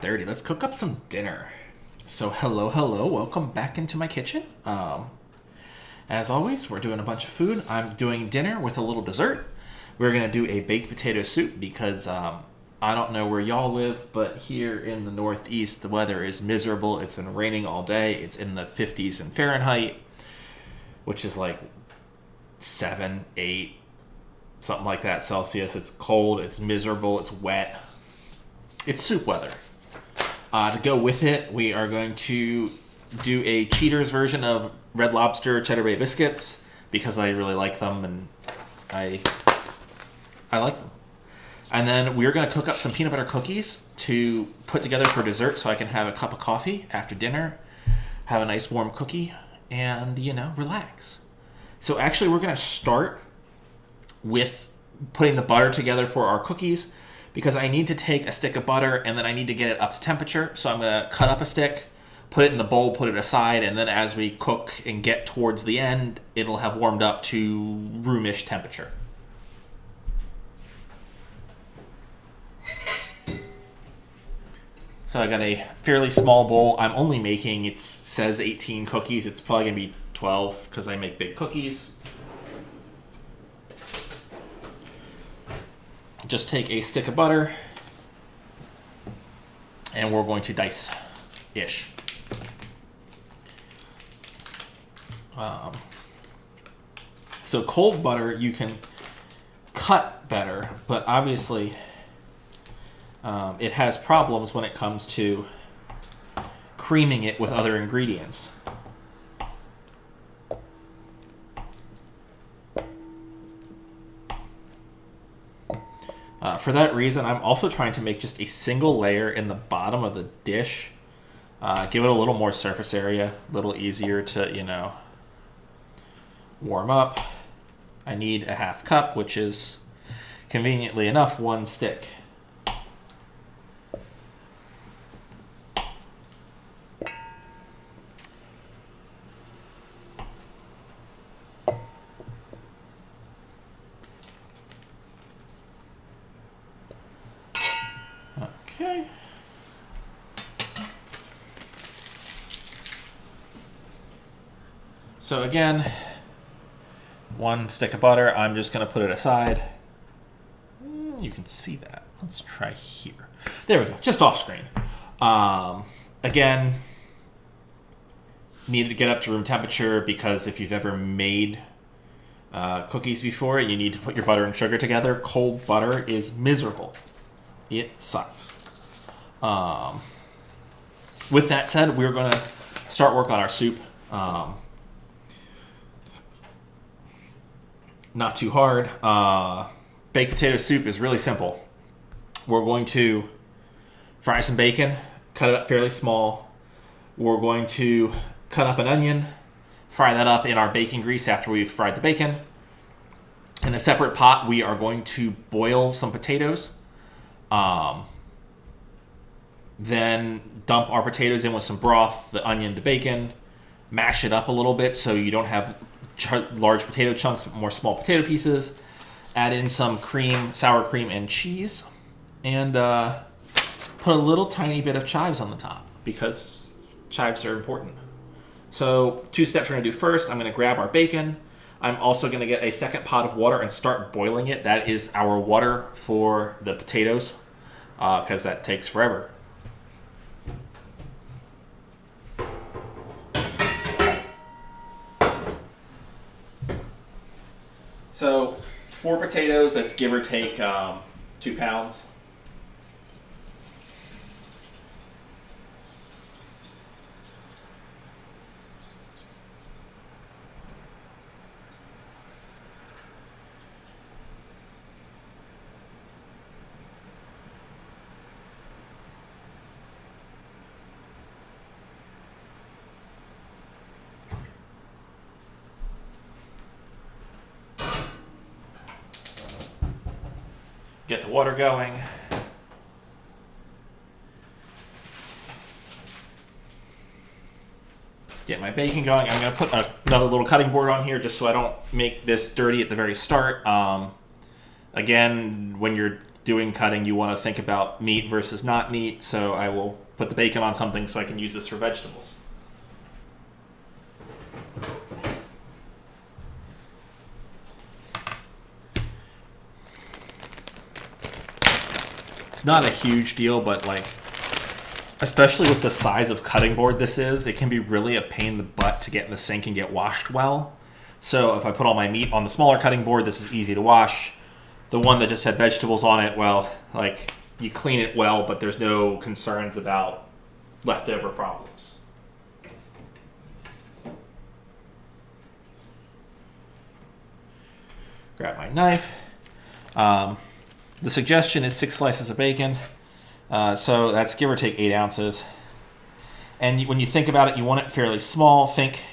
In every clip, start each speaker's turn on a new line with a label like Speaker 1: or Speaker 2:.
Speaker 1: 30. Let's cook up some dinner. So hello, welcome back into my kitchen. As always, we're doing a bunch of food. I'm doing dinner with a little dessert. We're gonna do a baked potato soup because I don't know where y'all live, but here in the Northeast, the weather is miserable. It's been raining all day. It's in the 50s in Fahrenheit, which is like 7, 8, something like that Celsius. It's cold, it's miserable, it's wet. It's soup weather. To go with it, we are going to do a Cheater's version of Red Lobster Cheddar Bay Biscuits because I really like them and I like them. And then we're going to cook up some peanut butter cookies to put together for dessert so I can have a cup of coffee after dinner, have a nice warm cookie, and, relax. So actually we're going to start with putting the butter together for our cookies because I need to take a stick of butter and then I need to get it up to temperature. So I'm going to cut up a stick, put it in the bowl, put it aside, and then as we cook and get towards the end, it'll have warmed up to room-ish temperature. So I got a fairly small bowl. I'm only making, it says 18 cookies. It's probably going to be 12 because I make big cookies. Just take a stick of butter and we're going to dice-ish. So cold butter you can cut better, but obviously it has problems when it comes to creaming it with other ingredients. For that reason, I'm also trying to make just a single layer in the bottom of the dish. Give it a little more surface area, a little easier to, warm up. I need a half cup, which is conveniently enough one stick. Okay. So again, one stick of butter, I'm just going to put it aside. You can see that. Let's try here. There we go, just off screen. Again, needed to get up to room temperature because if you've ever made cookies before, you need to put your butter and sugar together. Cold butter is miserable. It sucks. With that said, we're going to start work on our soup. Not too hard. Baked potato soup is really simple. We're going to fry some bacon, cut it up fairly small. We're going to cut up an onion, fry that up in our bacon grease after we've fried the bacon. In a separate pot, we are going to boil some potatoes. Then dump our potatoes in with some broth, the onion, the bacon, mash it up a little bit so you don't have large potato chunks, but more small potato pieces. Add in some cream, sour cream, and cheese, and put a little tiny bit of chives on the top because chives are important. So 2 steps we're going to do first. I'm going to grab our bacon. I'm also going to get a second pot of water and start boiling it. That is our water for the potatoes because that takes forever. So 4 potatoes, that's give or take 2 pounds. Get the water going. Get my bacon going. I'm going to put another little cutting board on here just so I don't make this dirty at the very start. Again, when you're doing cutting, you want to think about meat versus not meat, so I will put the bacon on something so I can use this for vegetables. It's not a huge deal, but like, especially with the size of cutting board this is, it can be really a pain in the butt to get in the sink and get washed well. So if I put all my meat on the smaller cutting board, this is easy to wash. The one that just had vegetables on it, well, like, you clean it well, but there's no concerns about leftover problems. Grab my knife. The suggestion is 6 slices of bacon. So that's give or take 8 ounces. And when you think about it, you want it fairly small. Think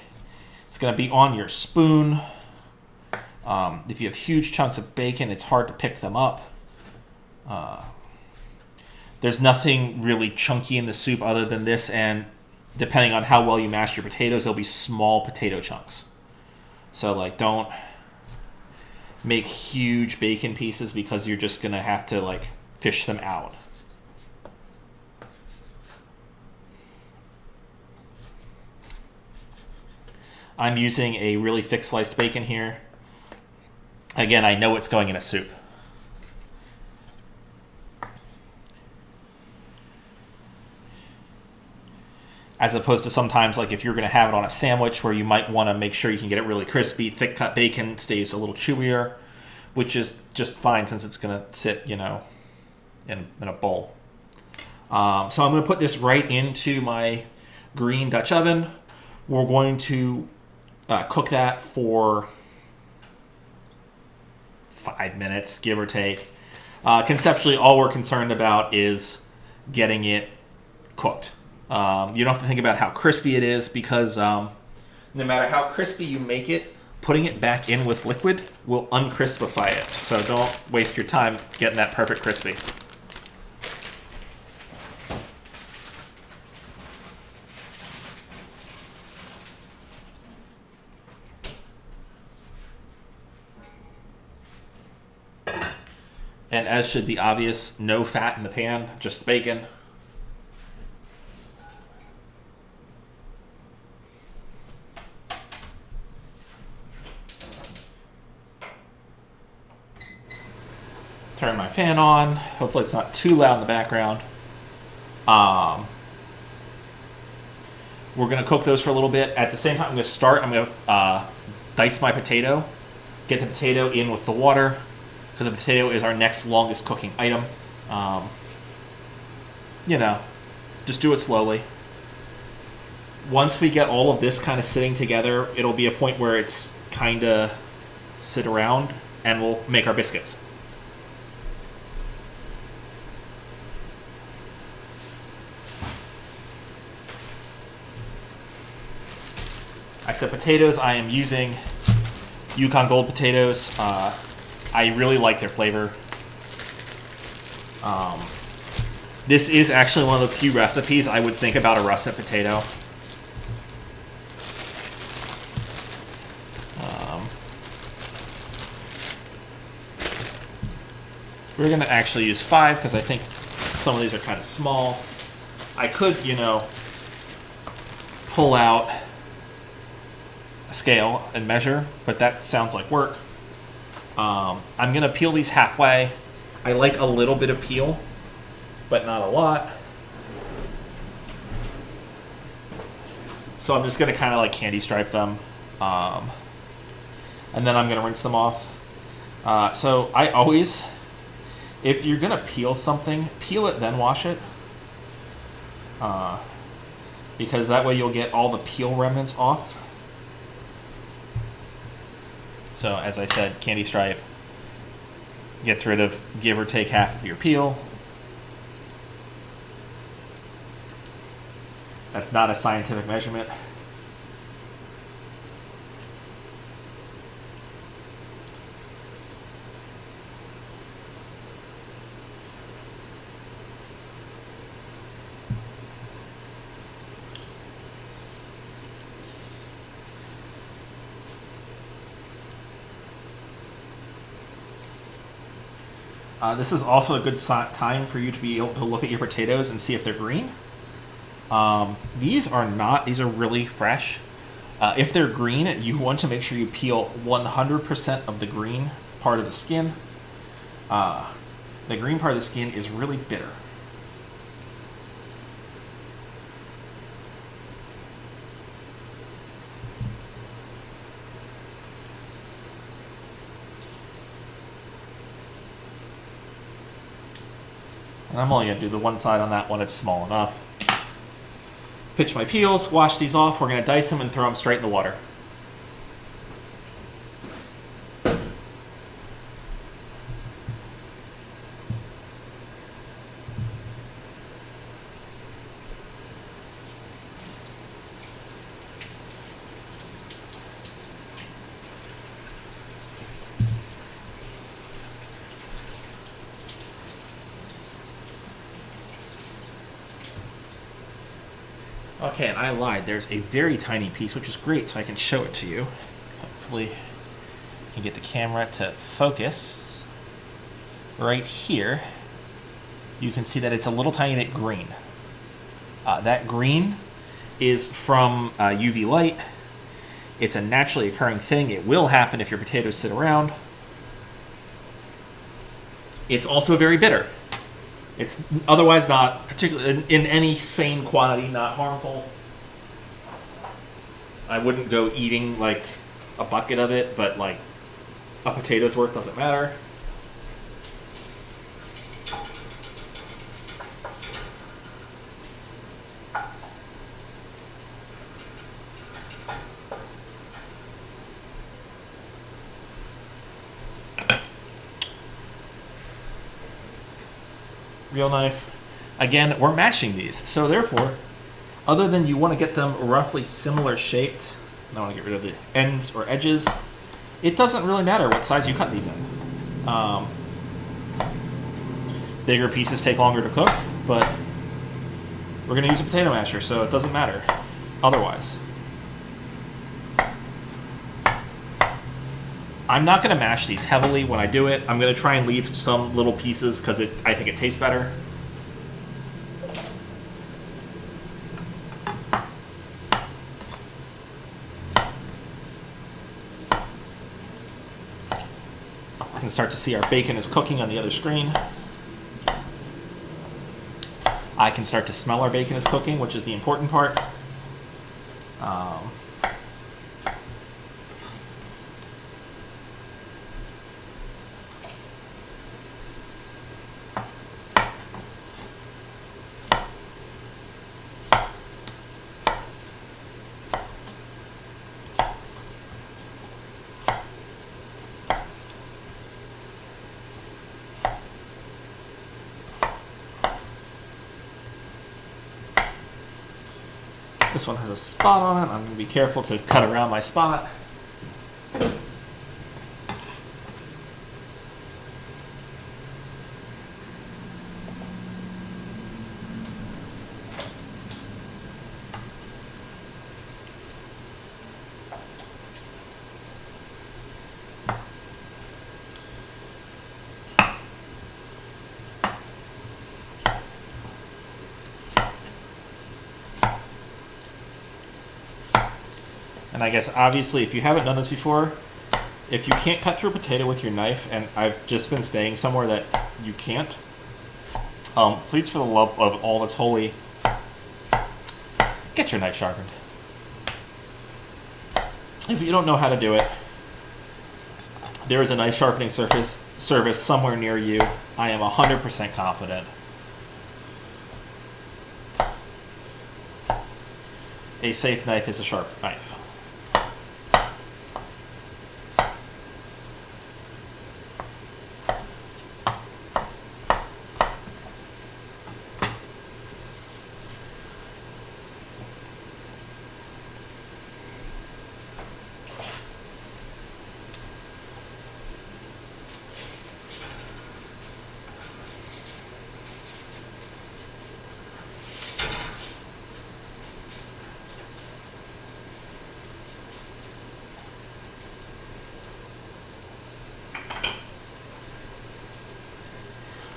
Speaker 1: it's going to be on your spoon. If you have huge chunks of bacon, it's hard to pick them up. There's nothing really chunky in the soup other than this, and depending on how well you mash your potatoes, there'll be small potato chunks. So, like, don't make huge bacon pieces because you're just going to have to, like, fish them out. I'm using a really thick sliced bacon here. Again, I know it's going in a soup. As opposed to sometimes, like if you're going to have it on a sandwich where you might want to make sure you can get it really crispy, thick cut bacon stays a little chewier, which is just fine since it's going to sit, you know, in a bowl. So I'm going to put this right into my green Dutch oven. We're going to cook that for 5 minutes, give or take. Conceptually, all we're concerned about is getting it cooked. You don't have to think about how crispy it is because no matter how crispy you make it, putting it back in with liquid will uncrispify it. So don't waste your time getting that perfect crispy. And as should be obvious, no fat in the pan, just bacon. Turn my fan on. Hopefully it's not too loud in the background. We're going to cook those for a little bit. At the same time, I'm going to dice my potato. Get the potato in with the water, because the potato is our next longest cooking item. You know, just do it slowly. Once we get all of this kind of sitting together, it'll be a point where it's kind of sit around, and we'll make our biscuits. I said potatoes. I am using Yukon Gold potatoes. I really like their flavor. This is actually one of the few recipes I would think about a russet potato. We're going to actually use 5 because I think some of these are kind of small. I could, you know, pull out a scale and measure, but that sounds like work. I'm going to peel these halfway. I like a little bit of peel, but not a lot. So I'm just going to kind of like candy stripe them. And then I'm going to rinse them off. So I always, if you're going to peel something, peel it, then wash it. Because that way you'll get all the peel remnants off. So, as I said, candy stripe gets rid of give or take half of your peel. That's not a scientific measurement. This is also a good time for you to be able to look at your potatoes and see if they're green. These are not. These are really fresh. If they're green, you want to make sure you peel 100% of the green part of the skin. The green part of the skin is really bitter. And I'm only going to do the one side on that one. It's small enough. Pitch my peels, wash these off. We're going to dice them and throw them straight in the water. Okay, and I lied. There's a very tiny piece, which is great, so I can show it to you. Hopefully, I can get the camera to focus. Right here, you can see that it's a little tiny bit green. That green is from UV light. It's a naturally occurring thing. It will happen if your potatoes sit around. It's also very bitter. It's otherwise not particularly in any sane quantity, not harmful. I wouldn't go eating like a bucket of it, but like a potato's worth doesn't matter. Real knife. Again, we're mashing these, so therefore, other than you want to get them roughly similar shaped, I want to get rid of the ends or edges, it doesn't really matter what size you cut these in. Bigger pieces take longer to cook, but we're going to use a potato masher, so it doesn't matter otherwise. I'm not going to mash these heavily when I do it. I'm going to try and leave some little pieces because I think it tastes better. You can start to see our bacon is cooking on the other screen. I can start to smell our bacon is cooking, which is the important part. This one has a spot on it. I'm going to be careful to cut around my spot. And I guess obviously if you haven't done this before, if you can't cut through a potato with your knife, and I've just been staying somewhere that you can't, please for the love of all that's holy, get your knife sharpened. If you don't know how to do it, there is a knife sharpening service somewhere near you. I am 100% confident. A safe knife is a sharp knife.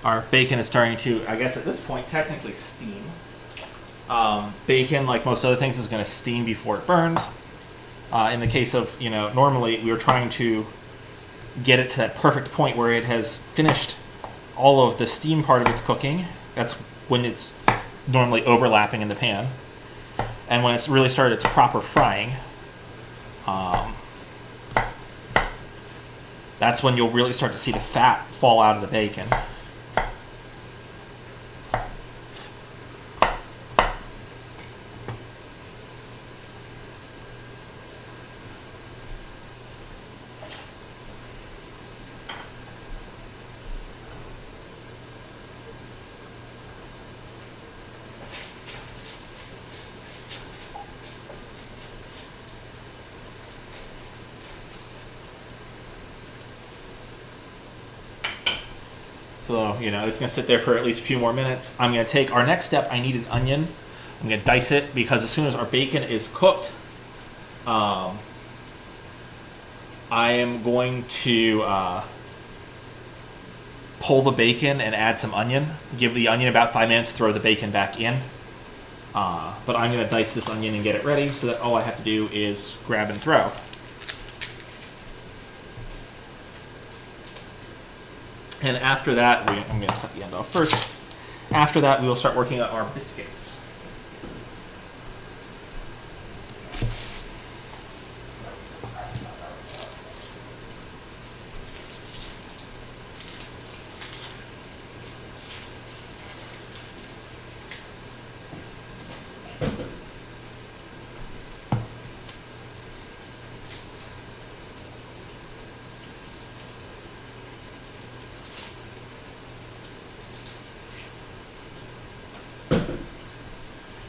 Speaker 1: Our bacon is starting to, I guess at this point, technically steam. Bacon, like most other things, is going to steam before it burns. In the case of, normally we were trying to get it to that perfect point where it has finished all of the steam part of its cooking. That's when it's normally overlapping in the pan. And when it's really started its proper frying, that's when you'll really start to see the fat fall out of the bacon. So, it's going to sit there for at least a few more minutes. I'm going to take our next step. I need an onion. I'm going to dice it because as soon as our bacon is cooked, I am going to pull the bacon and add some onion. Give the onion about 5 minutes, throw the bacon back in. But I'm going to dice this onion and get it ready so that all I have to do is grab and throw. And after that, I'm going to cut the end off first. After that, we will start working on our biscuits.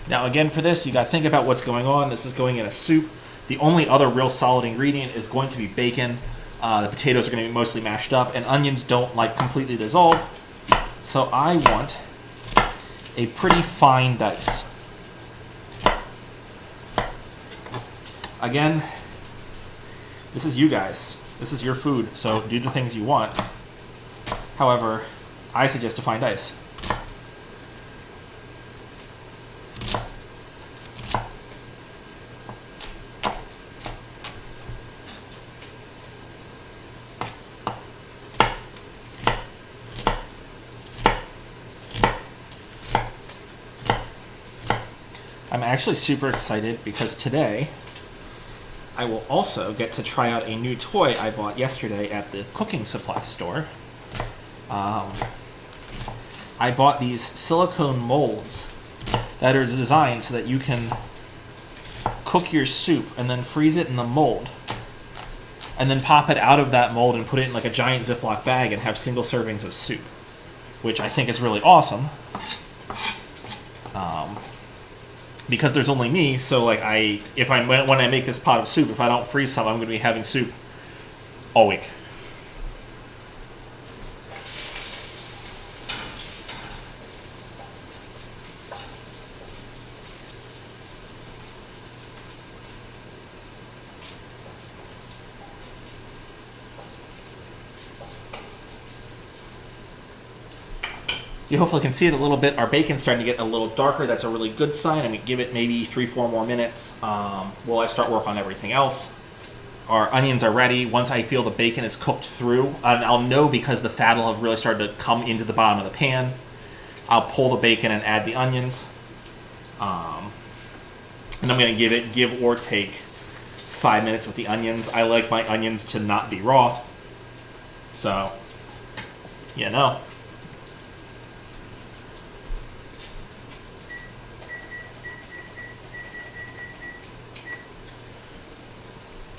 Speaker 1: Now again, for this, you got to think about what's going on. This is going in a soup. The only other real solid ingredient is going to be bacon. The potatoes are going to be mostly mashed up, and onions don't completely dissolve. So I want a pretty fine dice. Again, this is you guys. This is your food, so do the things you want. However, I suggest a fine dice. I'm actually super excited because today I will also get to try out a new toy I bought yesterday at the cooking supply store. I bought these silicone molds that are designed so that you can cook your soup and then freeze it in the mold and then pop it out of that mold and put it in like a giant Ziploc bag and have single servings of soup, which I think is really awesome. Because there's only me, so when I make this pot of soup, if I don't freeze some, I'm going to be having soup all week. You hopefully can see it a little bit. Our bacon's starting to get a little darker. That's a really good sign. I'm going to give it maybe 3-4 more minutes while I start work on everything else. Our onions are ready. Once I feel the bacon is cooked through, and I'll know because the fat will have really started to come into the bottom of the pan, I'll pull the bacon and add the onions. And I'm going to give or take 5 minutes with the onions. I like my onions to not be raw. So,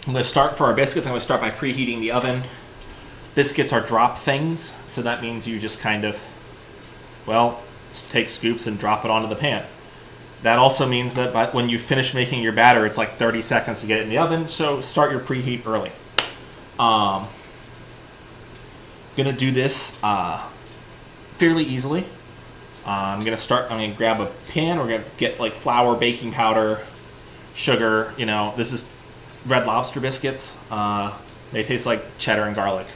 Speaker 1: I'm going to start for our biscuits. I'm going to start by preheating the oven. Biscuits are drop things, so that means you just kind of, take scoops and drop it onto the pan. That also means that when you finish making your batter, it's like 30 seconds to get it in the oven, so start your preheat early. Going to do this fairly easily. I'm going to grab a pan. We're going to get flour, baking powder, sugar. This is Red Lobster biscuits. They taste like cheddar and garlic.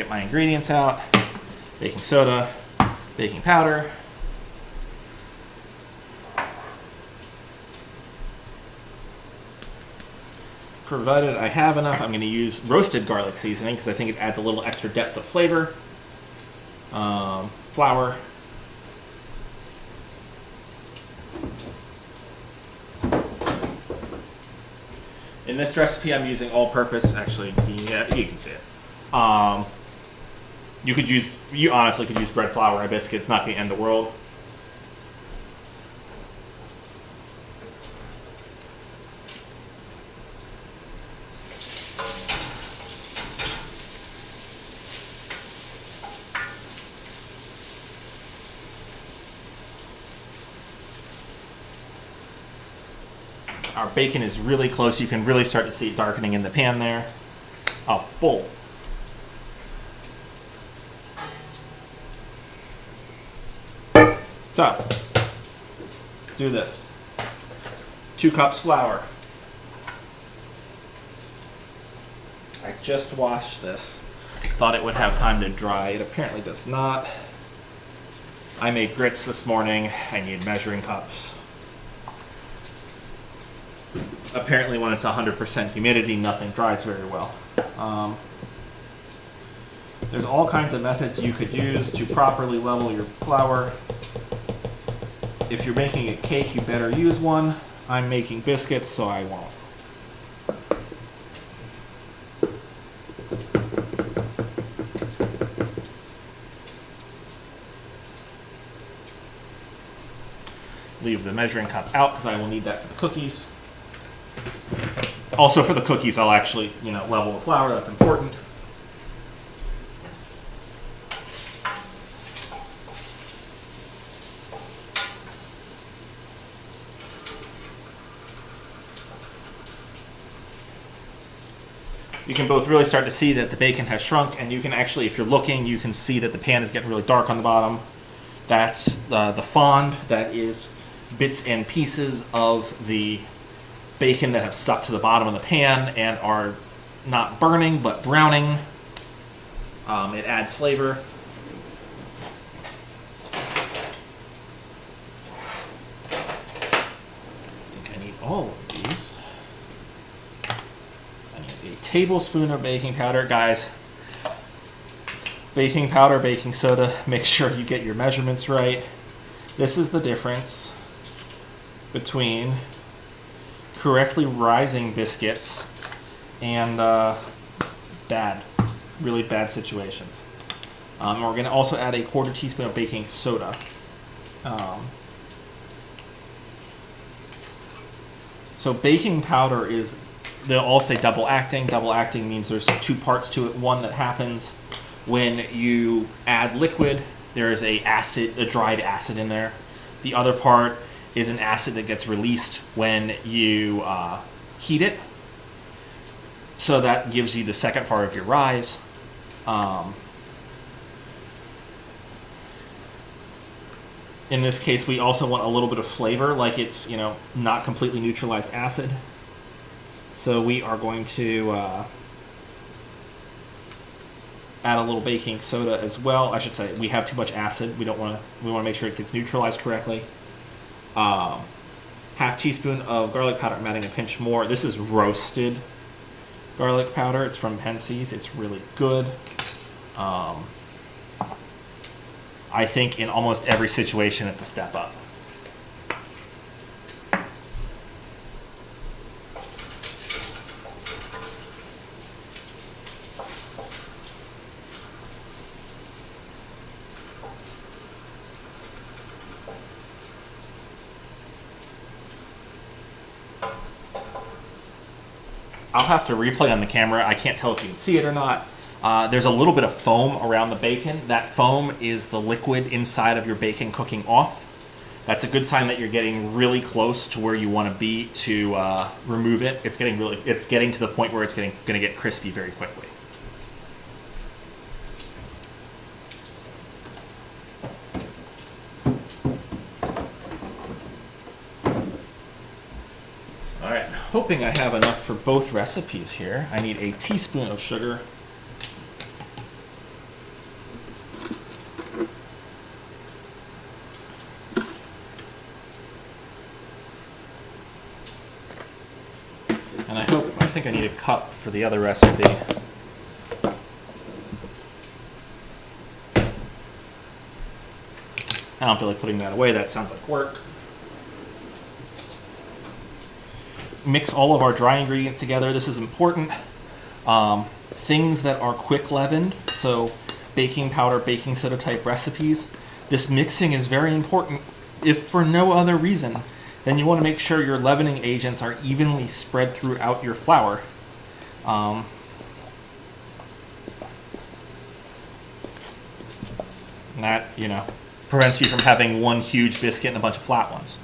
Speaker 1: get my ingredients out. Baking soda, baking powder. Provided I have enough, I'm going to use roasted garlic seasoning because I think it adds a little extra depth of flavor. Flour. In this recipe, I'm using all-purpose. Actually, yeah, you can see it. You honestly could use bread flour or biscuits. It's not going to end the world. Our bacon is really close. You can really start to see it darkening in the pan there. Oh, bowl. So, let's do this. 2 cups flour. I just washed this. Thought it would have time to dry. It apparently does not. I made grits this morning. I need measuring cups. Apparently when it's 100% humidity, nothing dries very well. There's all kinds of methods you could use to properly level your flour. If you're making a cake, you better use one. I'm making biscuits, so I won't. Leave the measuring cup out because I will need that for the cookies. Also for the cookies, I'll actually, level the flour. That's important. You can both really start to see that the bacon has shrunk, and you can actually, if you're looking, you can see that the pan is getting really dark on the bottom. That's the fond. That is bits and pieces of the bacon that have stuck to the bottom of the pan and are not burning but browning. It adds flavor. I think I need all of these. I need a tablespoon of baking powder. Guys, baking powder, baking soda, make sure you get your measurements right. This is the difference between correctly rising biscuits and really bad situations. We're going to also add a 1/4 teaspoon of baking soda. So baking powder is, they'll all say double acting. Double acting means there's 2 parts to it. One that happens when you add liquid. There is a dried acid in there. The other part is an acid that gets released when you heat it. So that gives you the second part of your rise. In this case, we also want a little bit of flavor, like it's, not completely neutralized acid. So we are going to add a little baking soda as well. I should say we have too much acid. We want to make sure it gets neutralized correctly. 1/2 teaspoon of garlic powder. I'm adding a pinch more. This is roasted garlic powder. It's from Pensie's. It's really good. I think in almost every situation it's a step up. I'll have to replay on the camera. I can't tell if you can see it or not. There's a little bit of foam around the bacon. That foam is the liquid inside of your bacon cooking off. That's a good sign that you're getting really close to where you want to be to remove it. It's getting to the point where it's going to get crispy very quickly. Hoping I have enough for both recipes here. I need a teaspoon of sugar. think I need a cup for the other recipe. I don't feel like putting that away. That sounds like work. Mix all of our dry ingredients together. This is important. Things that are quick leavened, so baking powder, baking soda type recipes, this mixing is very important. If for no other reason, then you want to make sure your leavening agents are evenly spread throughout your flour. And that, you know, prevents you from having one huge biscuit and a bunch of flat ones.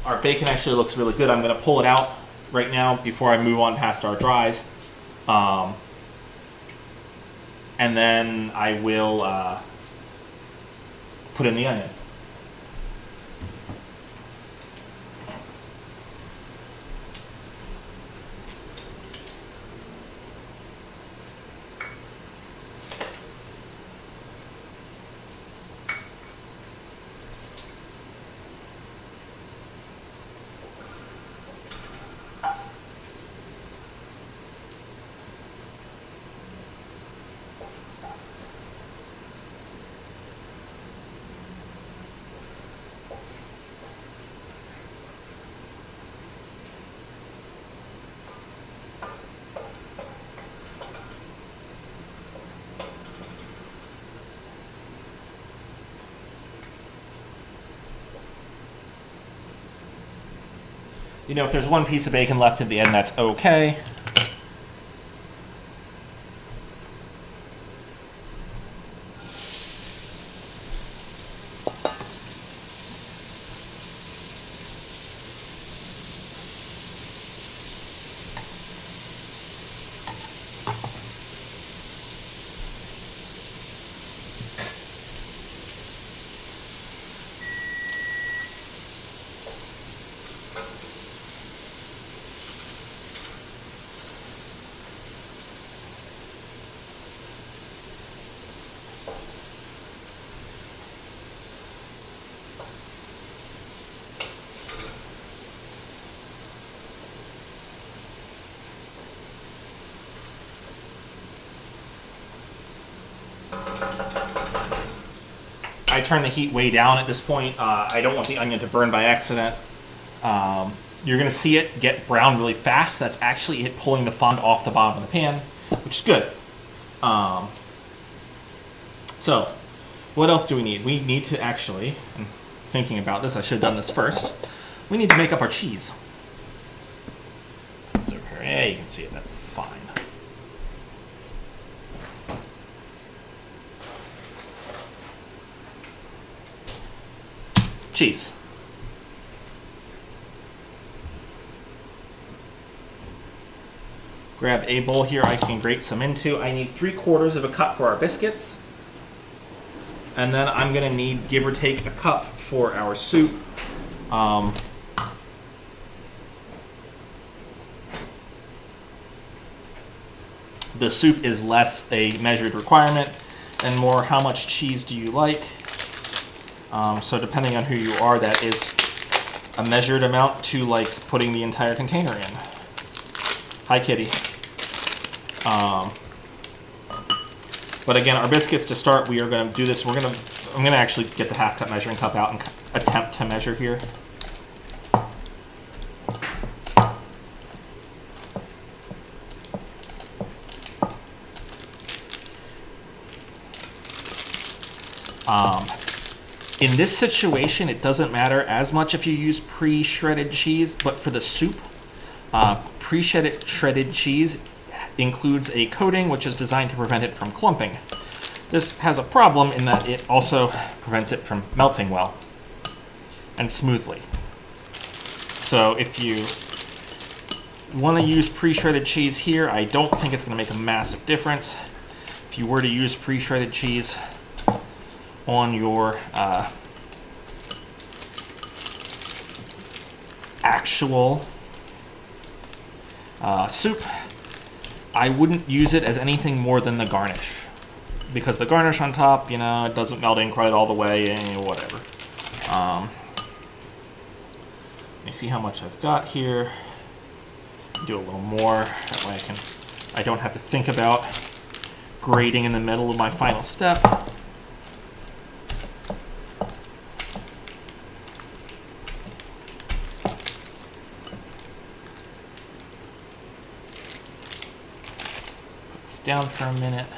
Speaker 1: Our bacon actually looks really good. I'm going to pull it out right now before I move on past our dries. And then I will put in the onion. You know, if there's one piece of bacon left at the end, that's okay. I turn the heat way down at this point. I don't want the onion to burn by accident. You're going to see it get brown really fast. That's actually it pulling the fond off the bottom of the pan, which is good. So, what else do we need? We need to actually, I'm thinking about this, I should have done this first. We need to make up our cheese. So here, yeah, you can see it, that's fine. Cheese. Grab a bowl here I can grate some into. I need 3/4 of a cup for our biscuits. And then I'm gonna need, give or take, a cup for our soup. The soup is less a measured requirement and more how much cheese do you like. So depending on who you are, that is a measured amount to like putting the entire container in. Hi, kitty. But again, our biscuits to start, we are going to do this. I'm going to actually get the half cup measuring cup out and attempt to measure here. In this situation, it doesn't matter as much if you use pre-shredded cheese, but for the soup, pre-shredded cheese includes a coating which is designed to prevent it from clumping. This has a problem in that it also prevents it from melting well and smoothly. So if you want to use pre-shredded cheese here, I don't think it's going to make a massive difference. If you were to use pre-shredded cheese on your actual Soup, I wouldn't use it as anything more than the garnish. Because the garnish on top, you know, it doesn't melt in quite all the way, and whatever. Let me see how much I've got here. Do a little more, that way I don't have to think about grating in the middle of my final step. Put this down for a minute.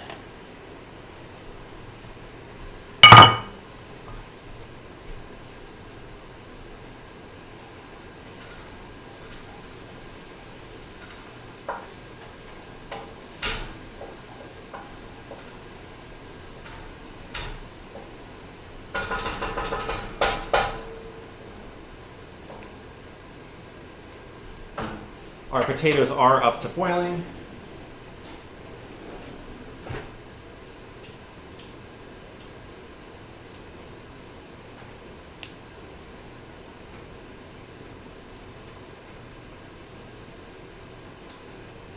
Speaker 1: Our potatoes are up to boiling.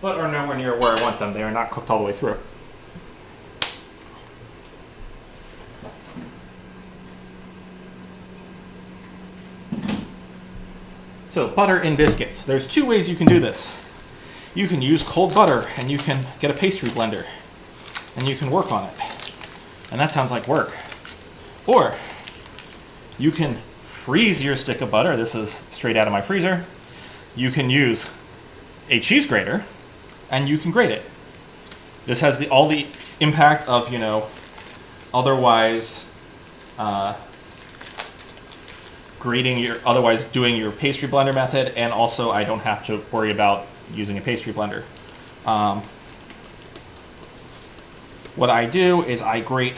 Speaker 1: But are nowhere near where I want them. They are not cooked all the way through. So, butter in biscuits. There's two ways you can do this. You can use cold butter and you can get a pastry blender and you can work on it. And that sounds like work. Or you can freeze your stick of butter. This is straight out of my freezer. You can use a cheese grater and you can grate it. This has all the impact of, you know, otherwise doing your pastry blender method, and also I don't have to worry about using a pastry blender. What I do is I grate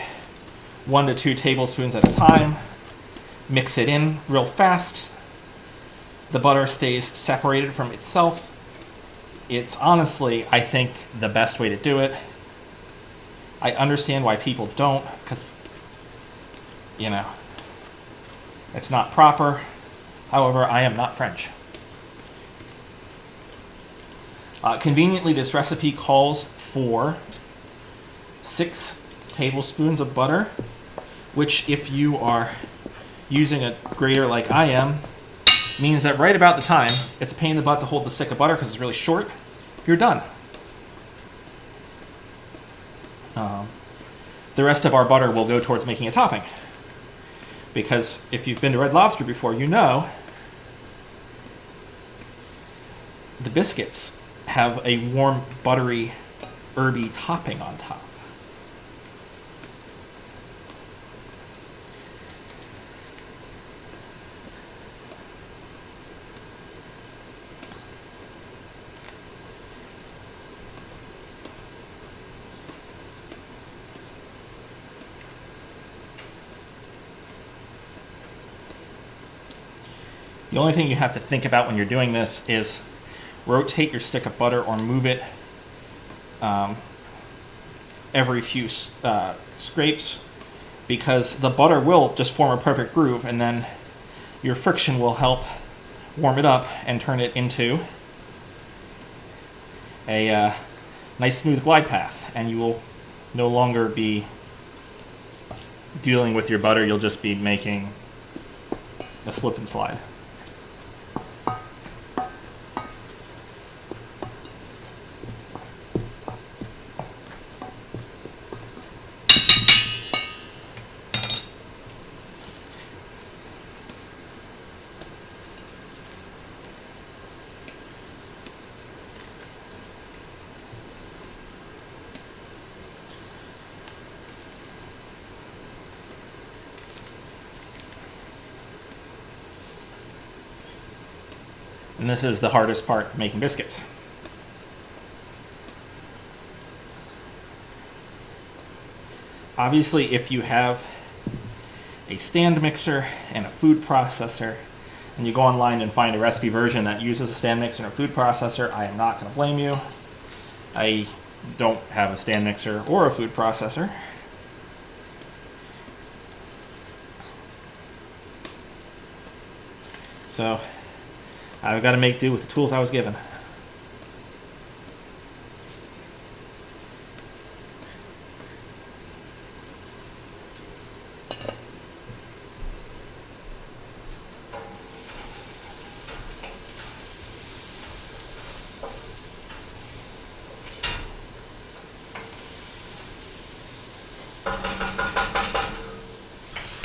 Speaker 1: 1 to 2 tablespoons at a time, mix it in real fast. The butter stays separated from itself. It's honestly, I think, the best way to do it. I understand why people don't, because, you know, it's not proper. However, I am not French. Conveniently, this recipe calls for 6 tablespoons of butter, which, if you are using a grater like I am, means that right about the time it's a pain in the butt to hold the stick of butter because it's really short, you're done. The rest of our butter will go towards making a topping. Because if you've been to Red Lobster before, you know the biscuits have a warm, buttery, herby topping on top. The only thing you have to think about when you're doing this is rotate your stick of butter or move it every few scrapes, because the butter will just form a perfect groove, and then your friction will help warm it up and turn it into a nice smooth glide path, and you will no longer be dealing with your butter. You'll just be making a slip and slide. And this is the hardest part, making biscuits. Obviously, if you have a stand mixer and a food processor, and you go online and find a recipe version that uses a stand mixer and a food processor, I am not going to blame you. I don't have a stand mixer or a food processor. So I've got to make do with the tools I was given.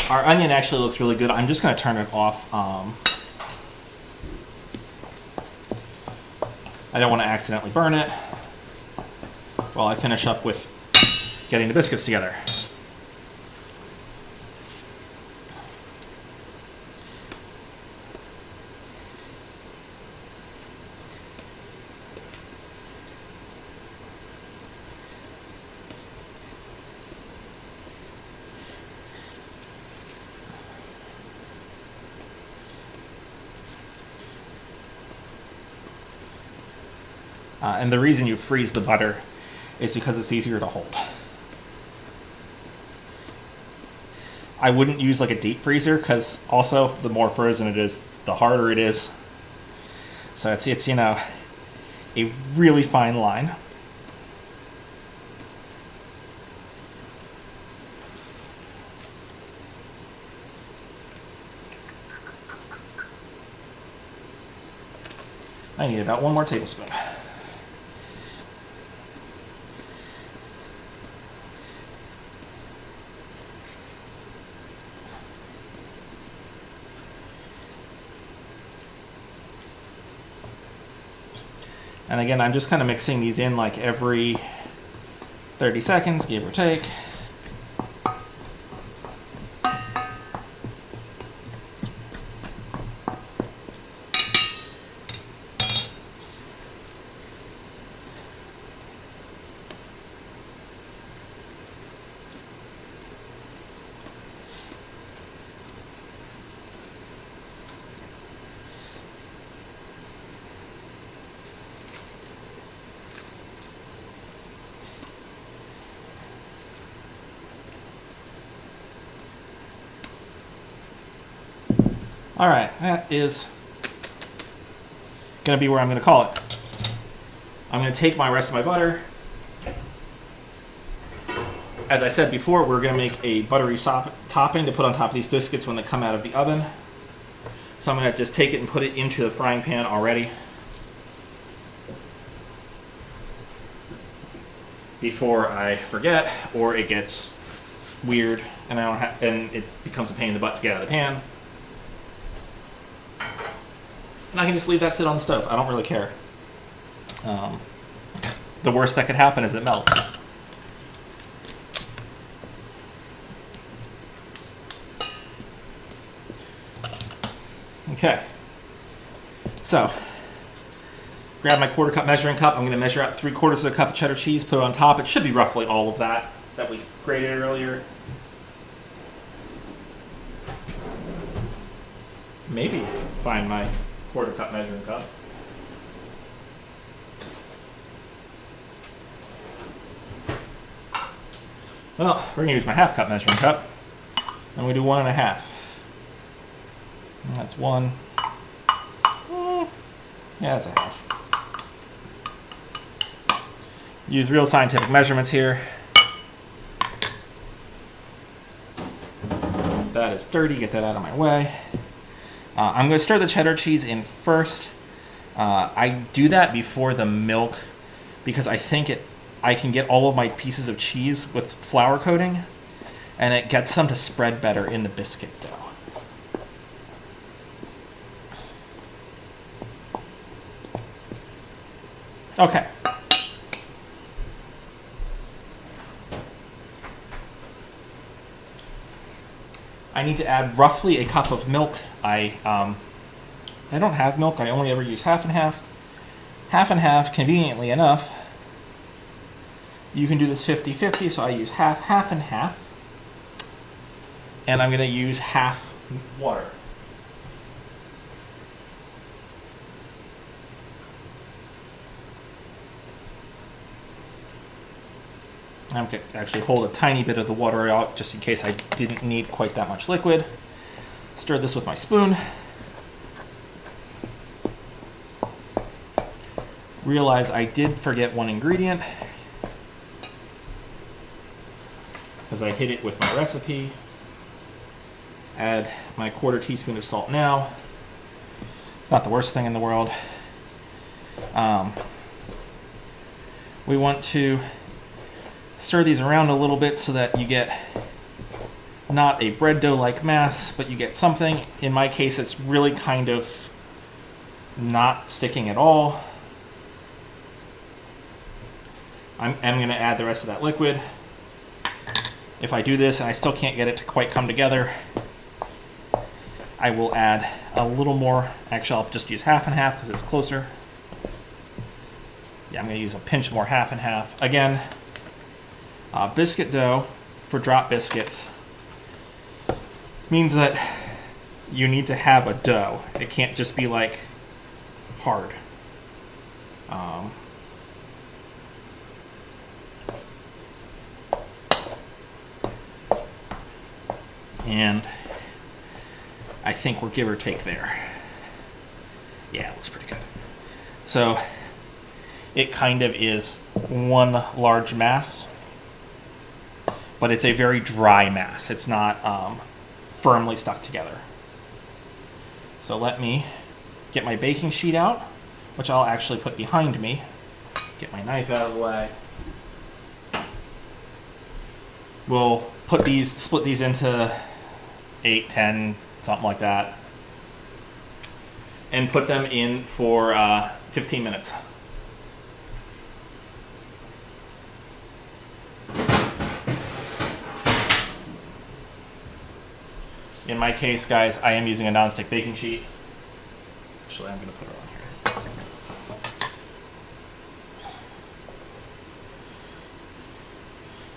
Speaker 1: Our onion actually looks really good. I'm just going to turn it off. I don't want to accidentally burn it while I finish up with getting the biscuits together. And the reason you freeze the butter is because it's easier to hold. I wouldn't use like a deep freezer because also the more frozen it is, the harder it is. So it's you know, a really fine line. I need about 1 more tablespoon. And again, I'm just kind of mixing these in like every 30 seconds, give or take. All right, that is going to be where I'm going to call it. I'm going to take my rest of my butter. As I said before, we're going to make a buttery topping to put on top of these biscuits when they come out of the oven. So I'm going to just take it and put it into the frying pan already before I forget, or it gets weird and and it becomes a pain in the butt to get out of the pan. And I can just leave that sit on the stove. I don't really care. The worst that could happen is it melts. Okay. So, grab my 1/4 cup measuring cup. I'm going to measure out 3/4 of a cup of cheddar cheese, put it on top. It should be roughly all of that we grated earlier. Maybe find my 1/4 cup measuring cup. Well, we're gonna use my 1/2 cup measuring cup, and we do 1 1/2. And that's 1. Yeah, that's a 1/2. Use real scientific measurements here. That is dirty. Get that out of my way. I'm going to stir the cheddar cheese in first. I do that before the milk because I think I can get all of my pieces of cheese with flour coating, and it gets them to spread better in the biscuit dough. Okay. I need to add roughly a cup of milk. I don't have milk. I only ever use 1/2 and 1/2. 1/2 and 1/2, conveniently enough. You can do this 50-50, so I use 1/2, 1/2 and 1/2. And I'm going to use 1/2 water. I'm going to actually hold a tiny bit of the water out just in case I didn't need quite that much liquid. Stir this with my spoon. Realize I did forget one ingredient because I hid it with my recipe. Add my 1/4 teaspoon of salt now. It's not the worst thing in the world. We want to stir these around a little bit so that you get not a bread dough-like mass, but you get something. In my case, it's really kind of not sticking at all. I'm going to add the rest of that liquid. If I do this and I still can't get it to quite come together, I will add a little more. Actually, I'll just use half and half because it's closer. Yeah, I'm going to use a pinch more, half and half. Again, biscuit dough for drop biscuits means that you need to have a dough. It can't just be like hard. And I think we're give or take there. Yeah, it looks pretty good. So it kind of is one large mass, but it's a very dry mass. It's not firmly stuck together. So let me get my baking sheet out, which I'll actually put behind me. Get my knife out of the way. We'll split these into 8, 10, something like that, and put them in for 15 minutes. In my case, guys, I am using a nonstick baking sheet. Actually, I'm going to put it on here.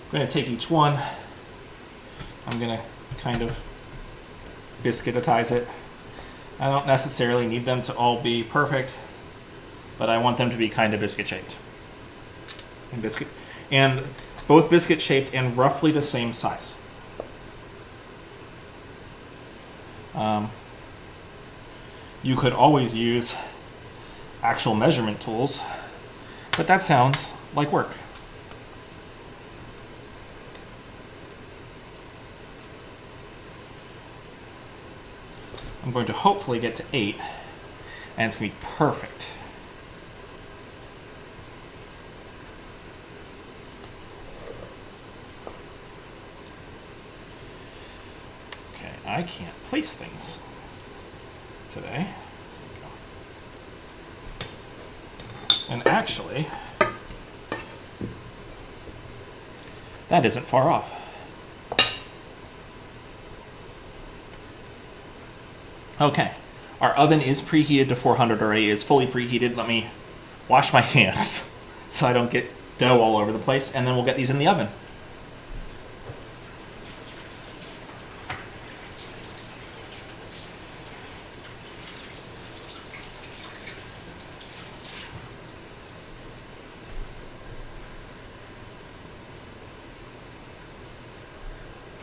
Speaker 1: I'm going to take each one. I'm going to kind of biscuitize it. I don't necessarily need them to all be perfect, but I want them to be kind of biscuit shaped. And both biscuit shaped and roughly the same size. You could always use actual measurement tools, but that sounds like work. I'm going to hopefully get to 8, and it's going to be perfect. Okay, I can't place things today. And actually, that isn't far off. Okay, our oven is preheated to 400 already. It's fully preheated. Let me wash my hands so I don't get dough all over the place, and then we'll get these in the oven.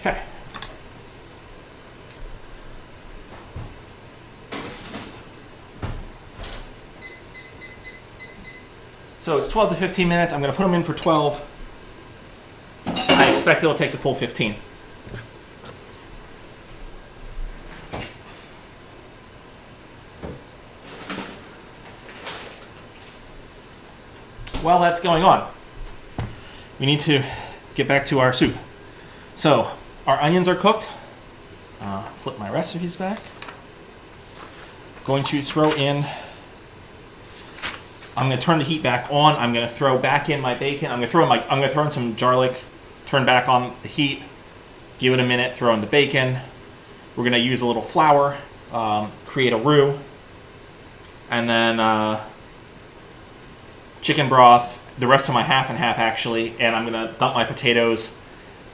Speaker 1: Okay. So it's 12 to 15 minutes. I'm going to put them in for 12. I expect it'll take the full 15. While that's going on, we need to get back to our soup. So our onions are cooked. Flip my recipes back. Going to throw in, I'm going to turn the heat back on. I'm going to throw back in my bacon. I'm going to throw in some garlic, turn back on the heat, give it a minute, throw in the bacon. We're going to use a little flour, create a roux, and then chicken broth, the rest of my half and half actually, and I'm going to dump my potatoes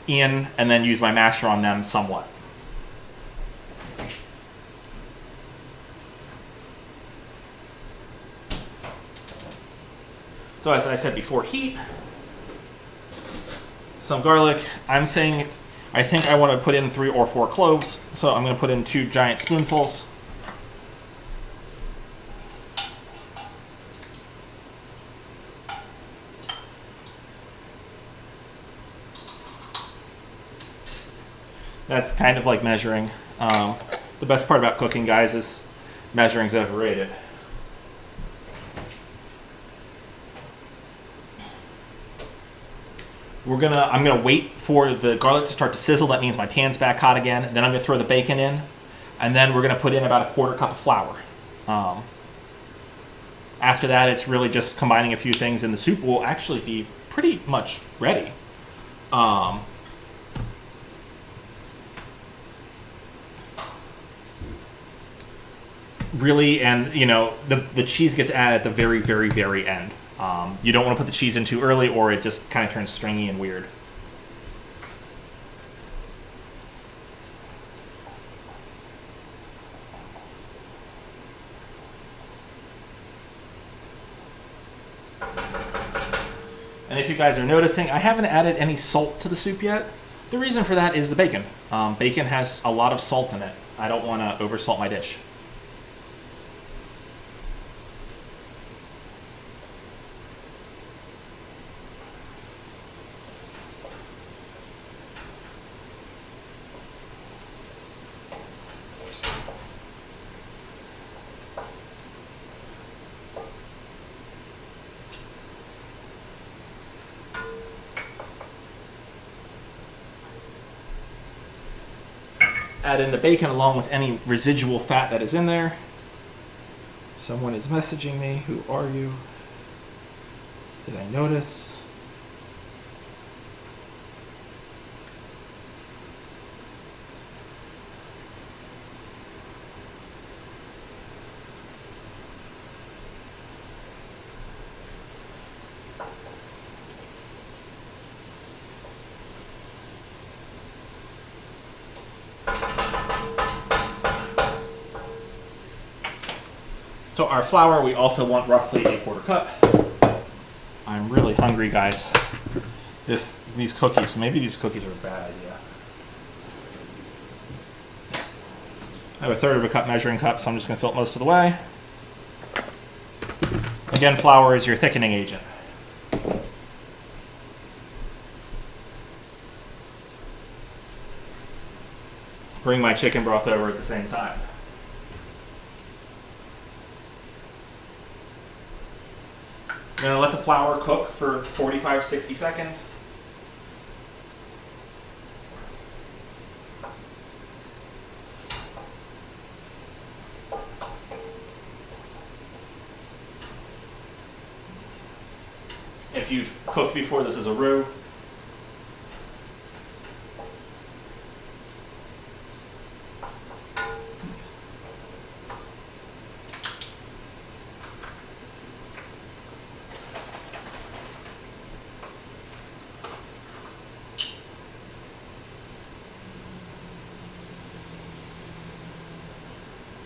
Speaker 1: in and then use my masher on them somewhat. So as I said before, heat, some garlic. I'm saying I think I want to put in 3 or 4 cloves, so I'm going to put in 2 giant spoonfuls. That's kind of like measuring. The best part about cooking, guys, is measuring's overrated. I'm gonna wait for the garlic to start to sizzle. That means my pan's back hot again. Then I'm gonna throw the bacon in, and then we're gonna put in about a 1/4 cup of flour. After that, it's really just combining a few things, and the soup will actually be pretty much ready. Really, and the cheese gets added at the very, very, very end. You don't want to put the cheese in too early, or it just kind of turns stringy and weird. And if you guys are noticing, I haven't added any salt to the soup yet. The reason for that is the bacon. Bacon has a lot of salt in it. I don't want to oversalt my dish. Add in the bacon along with any residual fat that is in there. Someone is messaging me. Who are you? Did I notice? So our flour, we also want roughly a 1/4 cup. I'm really hungry, guys. These cookies, maybe these cookies are a bad idea. I have a 1/3 of a cup measuring cup, so I'm just gonna fill it most of the way. Again, flour is your thickening agent. Bring my chicken broth over at the same time. I'm going to let the flour cook for 45-60 seconds. If you've cooked before, this is a roux.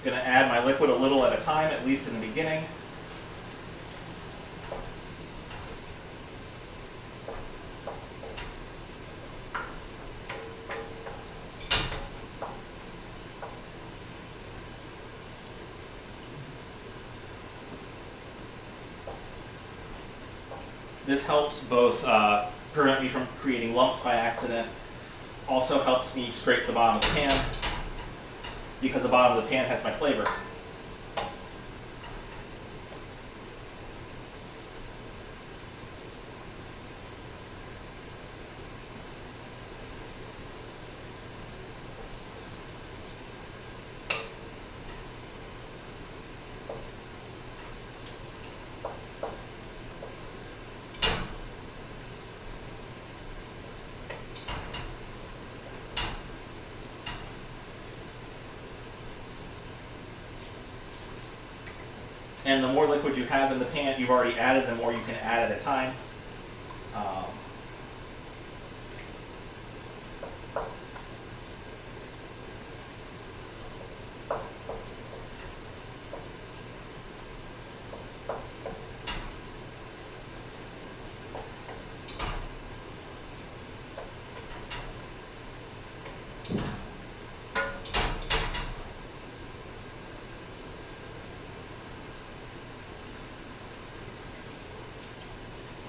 Speaker 1: Going to add my liquid a little at a time, at least in the beginning. This helps both prevent me from creating lumps by accident, also helps me scrape the bottom of the pan, because the bottom of the pan has my flavor. And the more liquid you have in the pan you've already added, the more you can add at a time.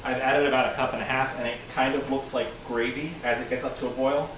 Speaker 1: I've added about 1.5 cups, and it kind of looks like gravy as it gets up to a boil.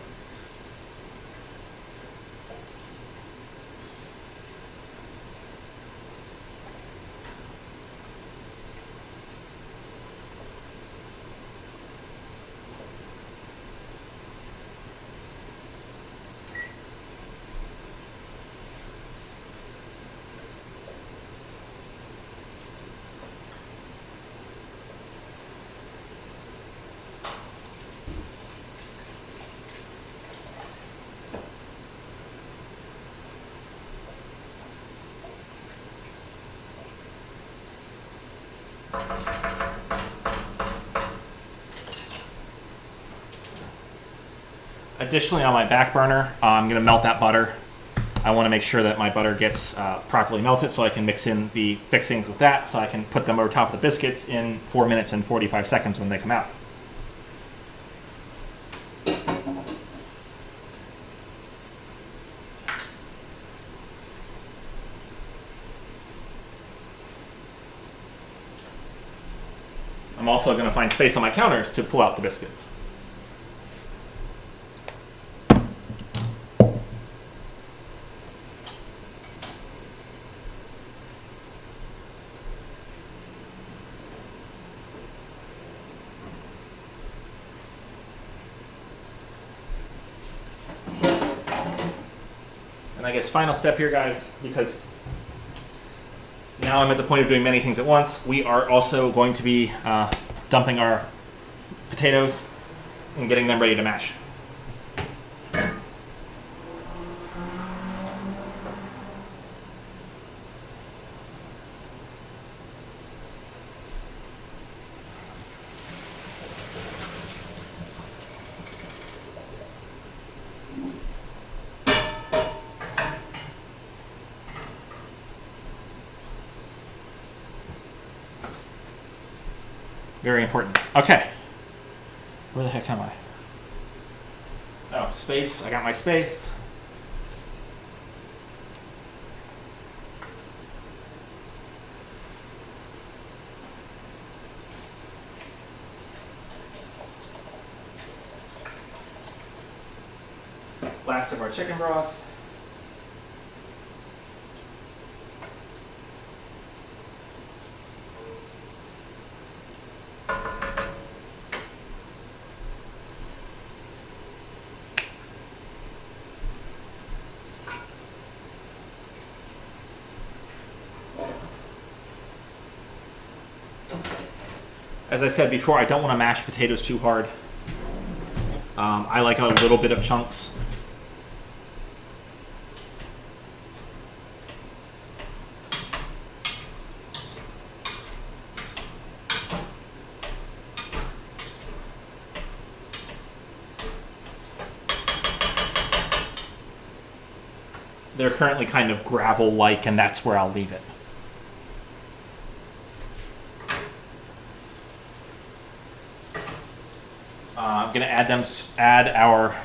Speaker 1: Additionally, on my back burner, I'm going to melt that butter. I want to make sure that my butter gets properly melted so I can mix in the fixings with that so I can put them over top of the biscuits in 4 minutes and 45 seconds when they come out. I'm also going to find space on my counters to pull out the biscuits. And I guess final step here, guys, because now I'm at the point of doing many things at once. We are also going to be dumping our potatoes and getting them ready to mash. Very important. Okay. Where the heck am I? Oh, space. I got my space. Last of our chicken broth. As I said before, I don't want to mash potatoes too hard. I like a little bit of chunks. They're currently kind of gravel-like, and that's where I'll leave it. I'm going to add our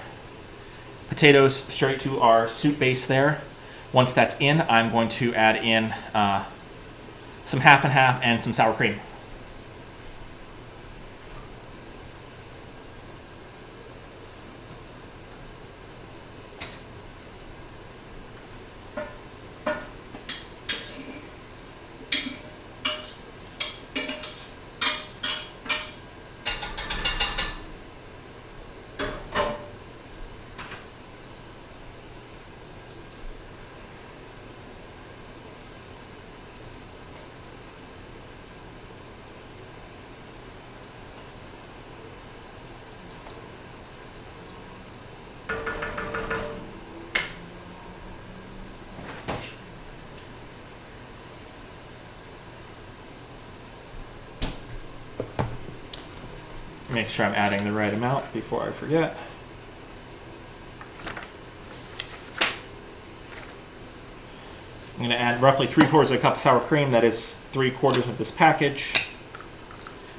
Speaker 1: potatoes straight to our soup base there. Once that's in, I'm going to add in some half and half and some sour cream. Make sure I'm adding the right amount before I forget. I'm going to add roughly 3/4 of a cup of sour cream. That is 3/4 of this package.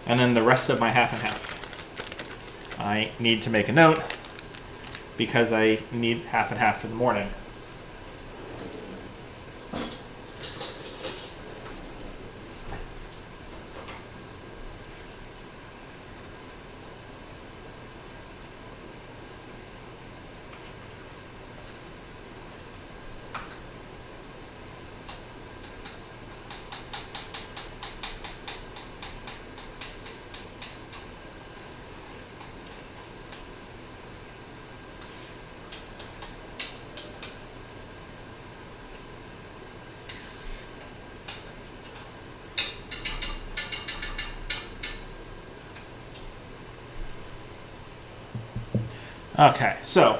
Speaker 1: And then the rest of my half and half. I need to make a note because I need half and half for the morning. Okay, so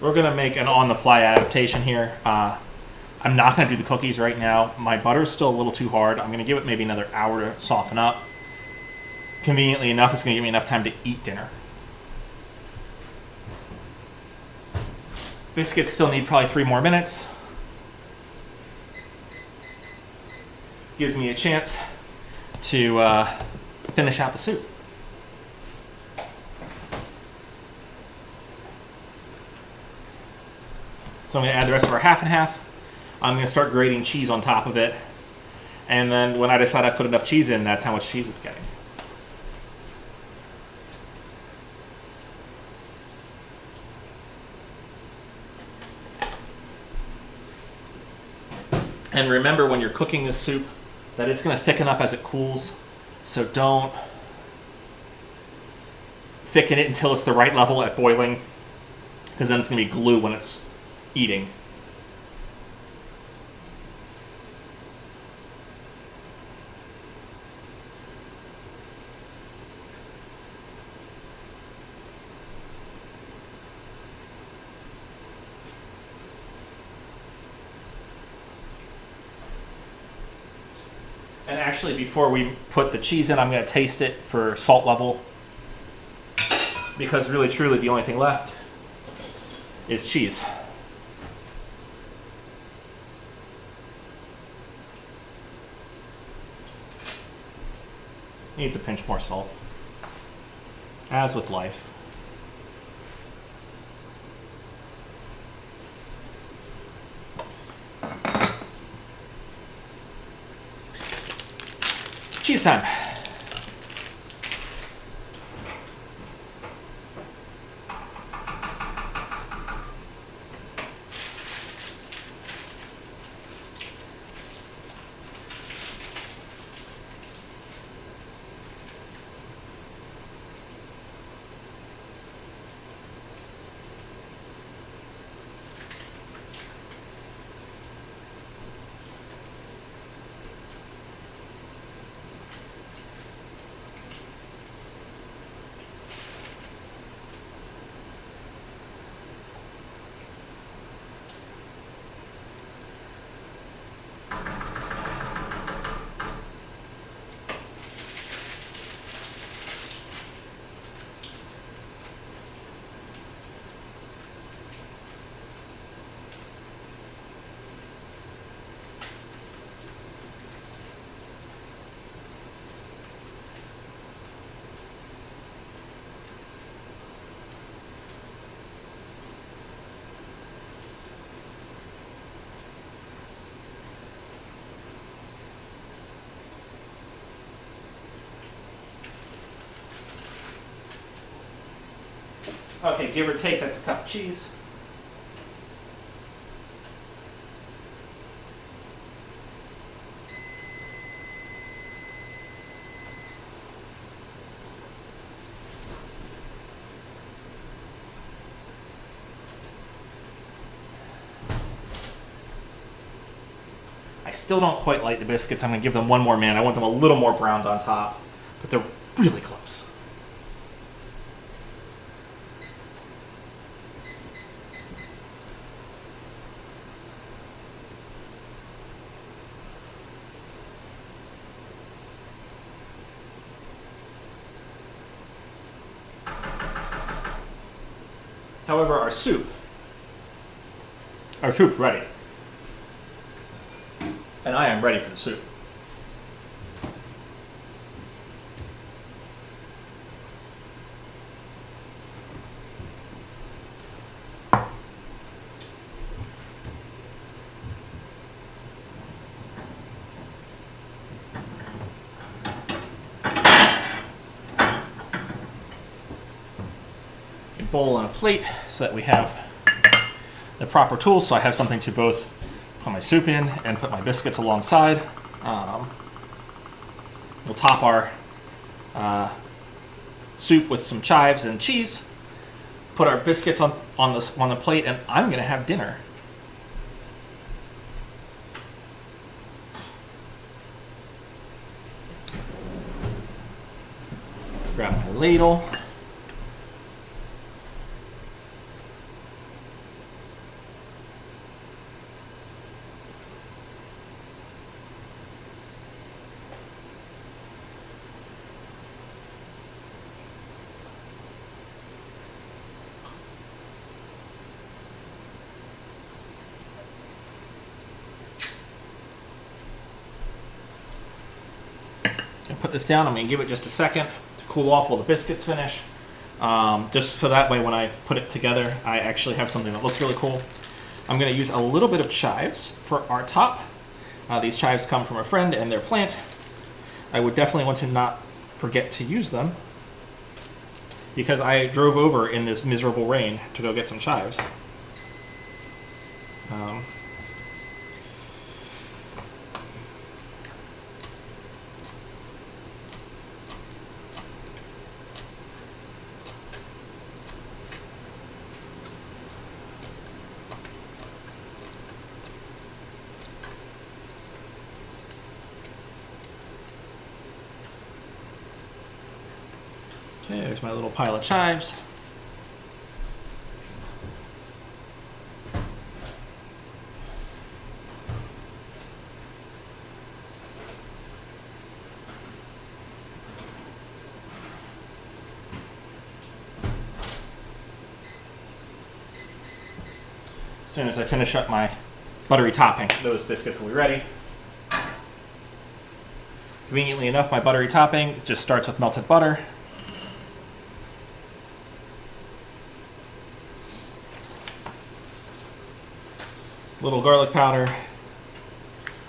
Speaker 1: we're going to make an on-the-fly adaptation here. I'm not going to do the cookies right now. My butter is still a little too hard. I'm going to give it maybe another hour to soften up. Conveniently enough, it's going to give me enough time to eat dinner. Biscuits still need probably 3 more minutes. Gives me a chance to finish out the soup. So I'm going to add the rest of our half and half. I'm going to start grating cheese on top of it. And then when I decide I've put enough cheese in, that's how much cheese it's getting. And remember when you're cooking this soup that it's going to thicken up as it cools. So don't thicken it until it's the right level at boiling, because then it's going to be glue when it's eating. And actually, before we put the cheese in, I'm going to taste it for salt level, because really, truly, the only thing left is cheese. Needs a pinch more salt, as with life. Cheese time. Okay, give or take, that's a cup of cheese. I still don't quite like the biscuits. I'm going to give them one more minute. I want them a little more browned on top, but they're really close. However, our soup's ready. And I am ready for the soup. Bowl on a plate so that we have the proper tools, so I have something to both put my soup in and put my biscuits alongside. We'll top our soup with some chives and cheese, put our biscuits on the plate, and I'm gonna have dinner. Grab my ladle. this down. I'm going to give it just a second to cool off while the biscuits finish. Just so that way when I put it together, I actually have something that looks really cool. I'm going to use a little bit of chives for our top. These chives come from a friend and their plant. I would definitely want to not forget to use them because I drove over in this miserable rain to go get some chives. Okay, there's my little pile of chives. As soon as I finish up my buttery topping, those biscuits will be ready. Conveniently enough, my buttery topping just starts with melted butter. Little garlic powder,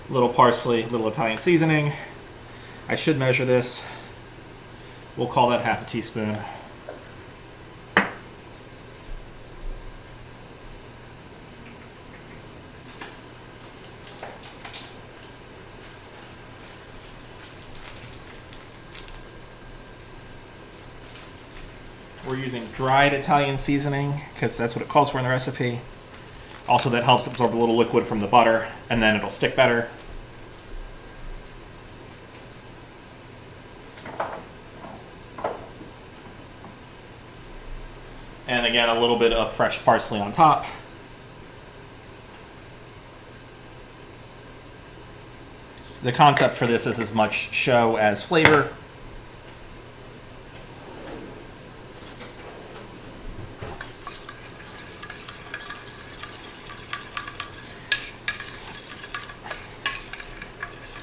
Speaker 1: little parsley, little Italian seasoning. I should measure this. We'll call that half a teaspoon. We're using dried Italian seasoning because that's what it calls for in the recipe. Also, that helps absorb a little liquid from the butter, and then it'll stick better. And again, a little bit of fresh parsley on top. The concept for this is as much show as flavor.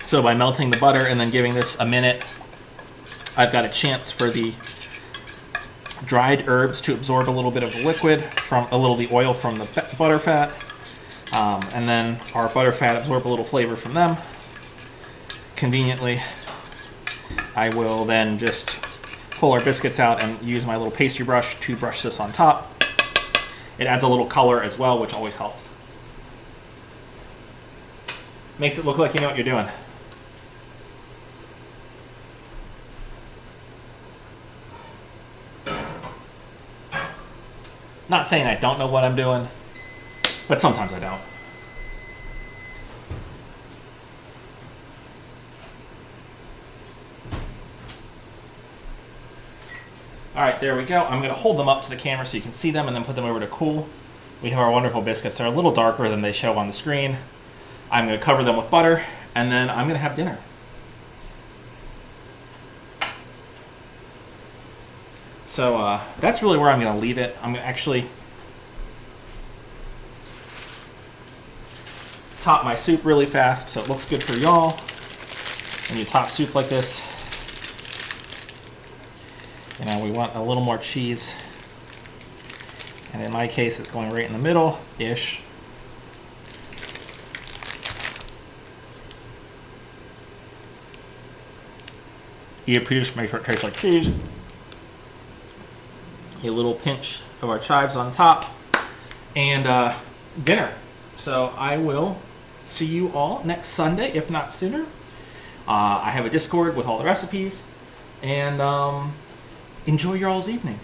Speaker 1: So by melting the butter and then giving this a minute, I've got a chance for the dried herbs to absorb a little bit of the liquid from the oil from the butter fat, and then our butter fat absorb a little flavor from them. Conveniently, I will then just pull our biscuits out and use my little pastry brush to brush this on top. It adds a little color as well, which always helps. Makes it look like you know what you're doing. Not saying I don't know what I'm doing, but sometimes I don't. All right, there we go. I'm going to hold them up to the camera so you can see them and then put them over to cool. We have our wonderful biscuits. They're a little darker than they show on the screen. I'm going to cover them with butter, and then I'm going to have dinner. So that's really where I'm going to leave it. I'm going to actually top my soup really fast so it looks good for y'all. When you top soup like this, you know, we want a little more cheese. And in my case, it's going right in the middle-ish. You produce, make sure it tastes like cheese. A little pinch of our chives on top, and dinner. So I will see you all next Sunday, if not sooner. I have a Discord with all the recipes, and enjoy your all's evening.